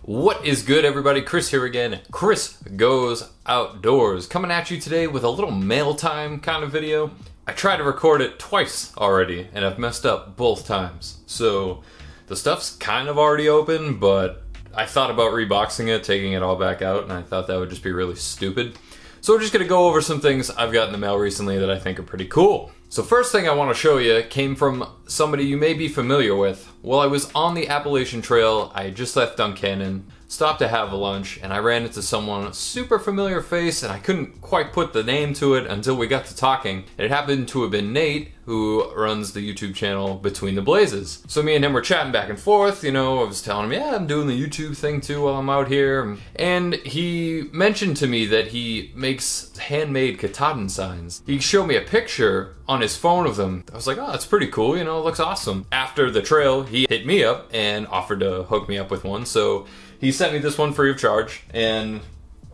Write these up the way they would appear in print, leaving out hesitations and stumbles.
What is good, everybody? Chris here again. Chris Goes Outdoors, coming at you today with a little mail time kind of video. I tried to record it twice already and I've messed up both times. So the stuff's kind of already open, but I thought about reboxing it, taking it all back out, and I thought that would just be really stupid. So we're just gonna go over some things I've got in the mail recently that I think are pretty cool. So first thing I want to show you came from somebody you may be familiar with. While I was on the Appalachian Trail, I had just left Duncannon, stopped to have a lunch, and I ran into someone super familiar face, and I couldn't quite put the name to it until we got to talking. It happened to have been Nate, who runs the YouTube channel Between the Blazes. So me and him were chatting back and forth, you know, I was telling him, yeah, I'm doing the YouTube thing too while I'm out here. And he mentioned to me that he makes handmade Katahdin signs. He showed me a picture on his phone of them. I was like, oh, that's pretty cool, you know, it looks awesome. After the trail, he hit me up and offered to hook me up with one. So he sent me this one free of charge, and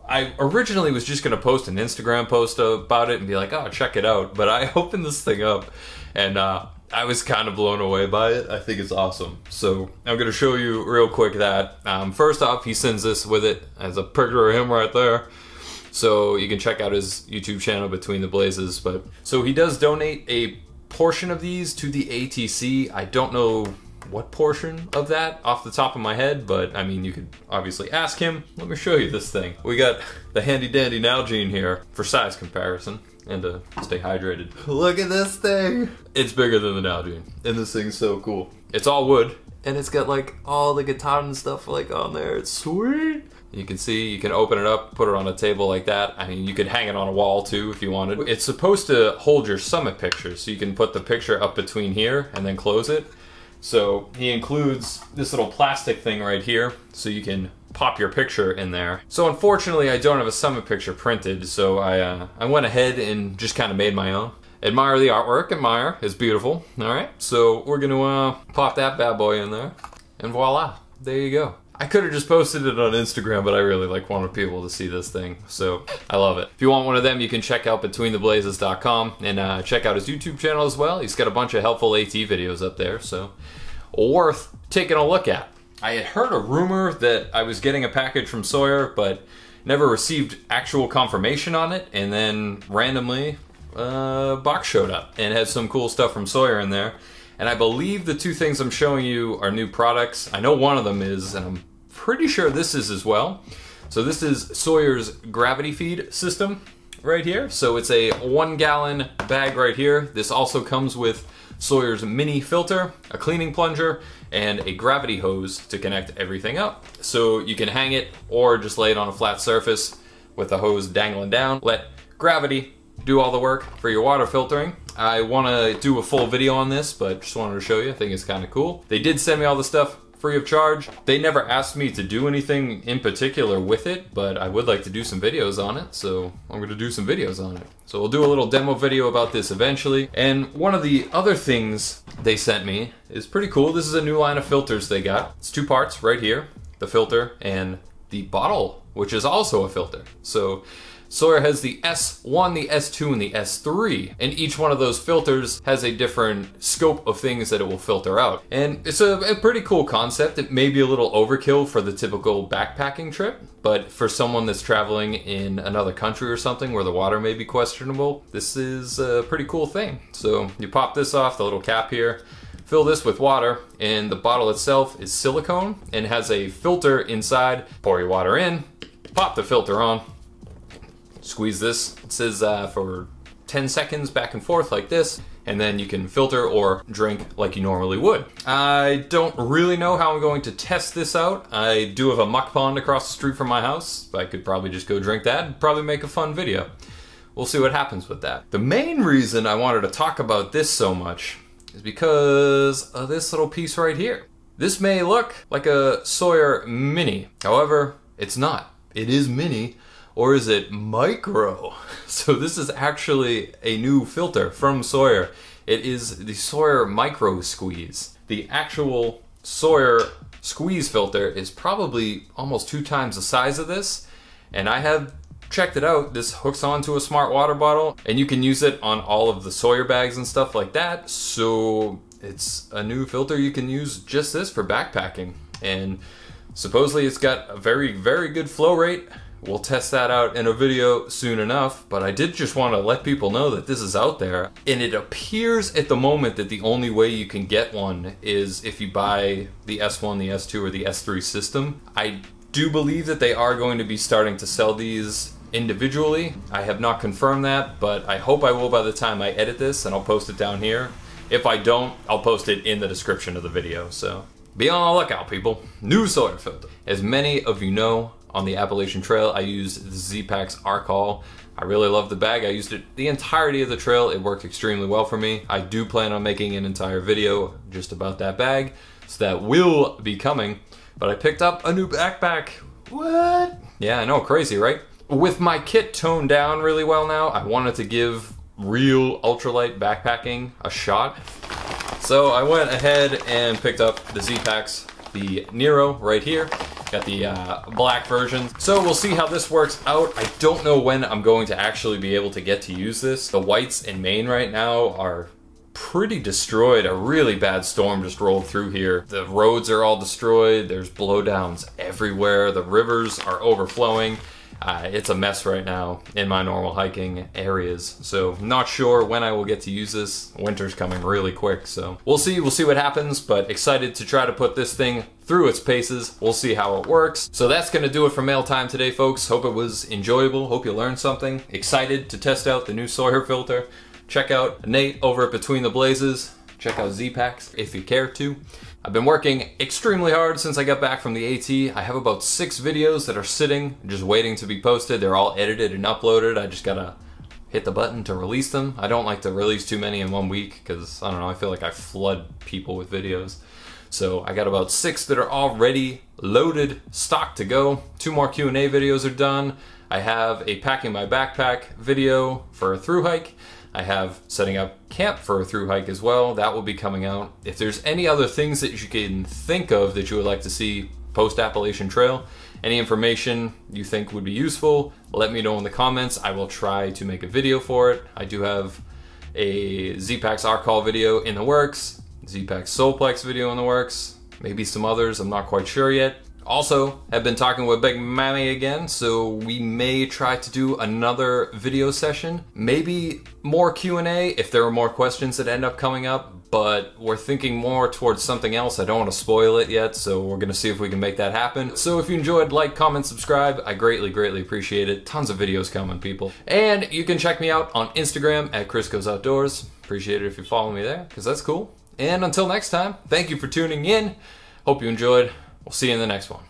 I originally was just gonna post an Instagram post about it and be like, oh, check it out. But I opened this thing up and I was kind of blown away by it. I think it's awesome. So I'm gonna show you real quick that. First off, he sends this with it as a picture of him right there. So you can check out his YouTube channel Between the Blazes. But so he does donate a portion of these to the ATC. I don't know what portion of that off the top of my head, but I mean, you could obviously ask him. Let me show you this thing. We got the handy dandy Nalgene here for size comparison and to stay hydrated. Look at this thing. It's bigger than the Nalgene, and this thing's so cool. It's all wood, and it's got like all the Katahdin stuff like on there. It's sweet. You can see, you can open it up, put it on a table like that. I mean, you could hang it on a wall too if you wanted. It's supposed to hold your summit picture, so you can put the picture up between here and then close it. So he includes this little plastic thing right here, so you can pop your picture in there. So unfortunately, I don't have a summit picture printed, so I went ahead and just kind of made my own. Admire the artwork, admire, it's beautiful. All right, so we're gonna pop that bad boy in there, and voila, there you go. I could have just posted it on Instagram, but I really wanted people to see this thing, so I love it. If you want one of them, you can check out betweentheblazes.com and check out his YouTube channel as well. He's got a bunch of helpful AT videos up there, so worth taking a look at. I had heard a rumor that I was getting a package from Sawyer, but never received actual confirmation on it, and then randomly a box showed up and had some cool stuff from Sawyer in there. And I believe the two things I'm showing you are new products. I know one of them is, and I'm pretty sure this is as well. So this is Sawyer's gravity feed system right here. So it's a 1 gallon bag right here. This also comes with Sawyer's mini filter, a cleaning plunger, and a gravity hose to connect everything up. So you can hang it or just lay it on a flat surface with the hose dangling down. Let gravity do all the work for your water filtering. I want to do a full video on this, but just wanted to show you. I think it's kind of cool. They did send me all the stuff free of charge. They never asked me to do anything in particular with it, but I would like to do some videos on it, so I'm going to do some videos on it. So we'll do a little demo video about this eventually. And one of the other things they sent me is pretty cool. This is a new line of filters they got. It's 2 parts right here, the filter and the bottle, which is also a filter. So Sawyer has the S1, the S2, and the S3, and each one of those filters has a different scope of things that it will filter out. And it's a pretty cool concept. It may be a little overkill for the typical backpacking trip, but for someone that's traveling in another country or something where the water may be questionable, this is a pretty cool thing. So you pop this off, the little cap here, fill this with water, and the bottle itself is silicone and has a filter inside. Pour your water in, pop the filter on, squeeze this. It says for 10 seconds back and forth like this, and then you can filter or drink like you normally would. I don't really know how I'm going to test this out. I do have a muck pond across the street from my house. I could probably just go drink that and probably make a fun video. We'll see what happens with that. The main reason I wanted to talk about this so much is because of this little piece right here. This may look like a Sawyer Mini. However, it's not. It is mini. Or is it micro? So this is actually a new filter from Sawyer. It is the Sawyer Micro Squeeze. The actual Sawyer Squeeze filter is probably almost 2 times the size of this, and I have checked it out. This hooks onto a smart water bottle, and you can use it on all of the Sawyer bags and stuff like that. So it's a new filter. You can use just this for backpacking. And Supposedly it's got a very, very good flow rate. We'll test that out in a video soon enough, but I did just want to let people know that this is out there. And it appears at the moment that the only way you can get one is if you buy the S1, the S2, or the S3 system. I do believe that they are going to be starting to sell these individually. I have not confirmed that, but I hope I will by the time I edit this, and I'll post it down here. If I don't, I'll post it in the description of the video, so be on the lookout, people. New Sawyer filter. As many of you know, on the Appalachian Trail, I used the Zpacks Arcall. I really love the bag. I used it the entirety of the trail. It worked extremely well for me. I do plan on making an entire video just about that bag, so that will be coming. But I picked up a new backpack. What? Yeah, I know, crazy, right? With my kit toned down really well now, I wanted to give real ultralight backpacking a shot. So I went ahead and picked up the Zpacks, the Nero right here. Got the black version. So we'll see how this works out. I don't know when I'm going to actually be able to get to use this. The whites in Maine right now are pretty destroyed. A really bad storm just rolled through here. The roads are all destroyed. There's blowdowns everywhere. The rivers are overflowing. It's a mess right now in my normal hiking areas. So not sure when I will get to use this. Winter's coming really quick, so we'll see what happens, but excited to try to put this thing through its paces. We'll see how it works. So that's gonna do it for mail time today, folks. Hope it was enjoyable. Hope you learned something. Excited to test out the new Sawyer filter. Check out Nate over at Between the Blazes. Check out Zpacks if you care to. I've been working extremely hard since I got back from the AT. I have about 6 videos that are sitting, just waiting to be posted. They're all edited and uploaded. I just gotta hit the button to release them. I don't like to release too many in one week because, I don't know, I feel like I flood people with videos. So I got about 6 that are already loaded, stocked to go. 2 more Q&A videos are done. I have a packing my backpack video for a thru hike. I have setting up camp for a thru hike as well. That will be coming out. If there's any other things that you can think of that you would like to see post Appalachian Trail, any information you think would be useful, let me know in the comments. I will try to make a video for it. I do have a Zpacks Arcall video in the works, Zpacks Zpacks video in the works, maybe some others, I'm not quite sure yet. Also, have been talking with Big Mammy again, so we may try to do another video session. Maybe more Q&A if there are more questions that end up coming up, but we're thinking more towards something else. I don't want to spoil it yet, so we're gonna see if we can make that happen. So if you enjoyed, like, comment, subscribe. I greatly, greatly appreciate it. Tons of videos coming, people. And you can check me out on Instagram at Chris Goes Outdoors. Appreciate it if you follow me there, because that's cool. And until next time, thank you for tuning in. Hope you enjoyed. We'll see you in the next one.